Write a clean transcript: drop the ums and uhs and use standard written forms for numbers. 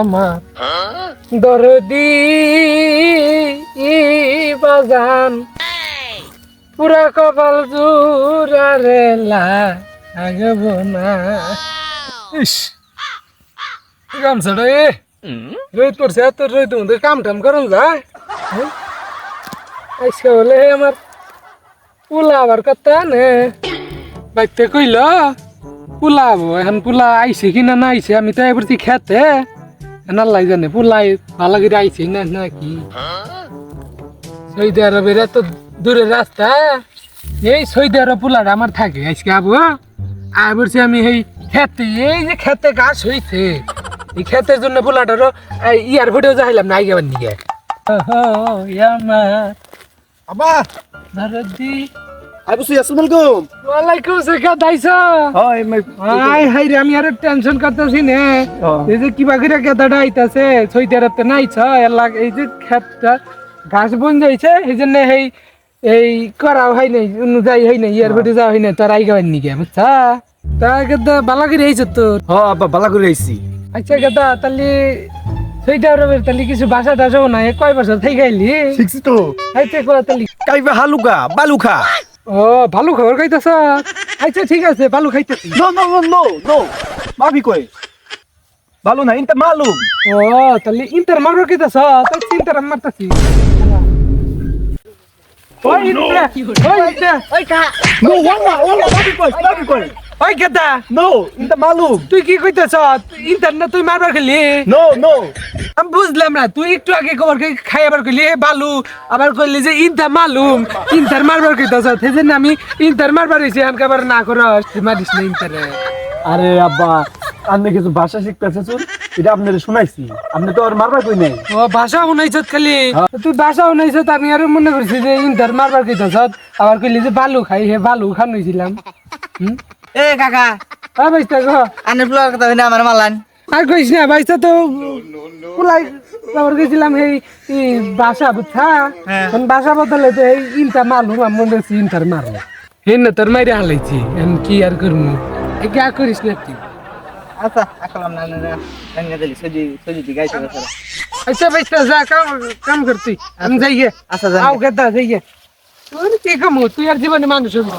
আমার দরদি বাজান পুরা কপাল জুড়ারে লাগব না। ইস গামছাটা রোদ পড়ছে এত রোদ মধ্যে কাম টাম করুন যায়। আজকে হলে আমার পোলা আবার কথা নে বাইতে কইল পোলা হবো এখন পোলা আইছে কিনা না আইছে আমি তো এবার খেতে এনার জানে পোলাই ভালো করে আইছে না নাকি। সৌদি আরবের এত দূরের রাস্তা এই সৌদি আরব পোলাটা আমার থাকে আজকে আবু আয় বলছি আমি এই খেতে এই যে খেতে গাছ হইছে এই ক্ষেতের জন্য পোলাটারও এয়ারপোর্টেও যাইলাম না আইগাবার নিয়ে। আমার আব্বা দরদি আইবুসি আসসালামু আলাইকুম। ওয়ালাইকুম আসসালাম দাইছো হয় আই হাই রে আমি আর টেনশন করতেছি নে এই যে কিবা করে গেদাটা আইতাছে সৌদি আরবতে নাইছ এলাক এই যে ক্ষেতটা ঘাস বন যাইছে এই জন্য এই করাও হয় নাই অনুযায়ী হয় নাই এয়ারপোর্টে যাওয়া হয় নাই তোর আইগাবার নিয়ে বুঝছা তা গেদা বালা করে আইছ তোর। আব্বা বালা করে আইছি। আচ্ছা গেদা তাহলে সৌদি আরবের তাহলে কিছু বাসা টাসাও নাই কয় বছর থেকে আইলি শিখছি তো আইতে করা তাহলে কাইবা হালুকা বালুখা। ও ভালো খবর খাইতেছ আচ্ছা ঠিক আছে ভালো খাইতেছি। No no no no no মাবি কই ভালো না ইনতা মালুম। ও তাহলে ইন্টার মারবার খাইতেছ তাই ইন্টার মারতাছি ওই ইন্টার ওই কা নো ওয়ালা মাবি কই ওই গেদা নো ইনতা মালুম। তুই কি কইতেছ ইন্টার না তুই মারবার খেলি নো নো আমি বুঝলাম না তুই একটু আগে খবর খাই আবার কইলি বালু আবার কইলি যে ইন্টার মালুম ইন্টার মারবার কইতেছ সেই জন্য আমি ইন্টার মারবার হইছি আনকে আবার না করো মারিস না ইন্টারে। আরে আব্বা আপনি কিছু ভাষা শিখতেছে শুন এটা আপনারে শুনাইছি আপনি তো আর মারবা কই নাই। ও ভাষা শুনাইছত খালি তুই ভাষা শুনাইছত আমি আরো মনে করছি যে ইন্টার মারবার কইতেছ আবার কইলি যে বালু খাই হে বালু খান হইছিলাম। এ কাকা হ্যাঁ ভাইস্তা গো আনে ফ্লোর কথা হইনা আমার মালান আর কইস না ভাইস্তা তো পুলাই খবর গেছিলাম এই ভাষা বুঝছা এখন ভাষা বদলে তো এই ইন্টার মারলুম আমি মনে করছি ইন্টার মারলো হে না তোর মাইরে হালাইছি এখন কি আর করবো কি আর করিস না তুই। আচ্ছা আকলাম না না গঙ্গা দিলি সজি দি গাইছে কথা আচ্ছা ভাইস্তা যা কাম করতি আমি যাইয়ে আচ্ছা যান আও গেদা যাইয়ে তুই কি কাম তুই আর জীবনে মানুষ হবি।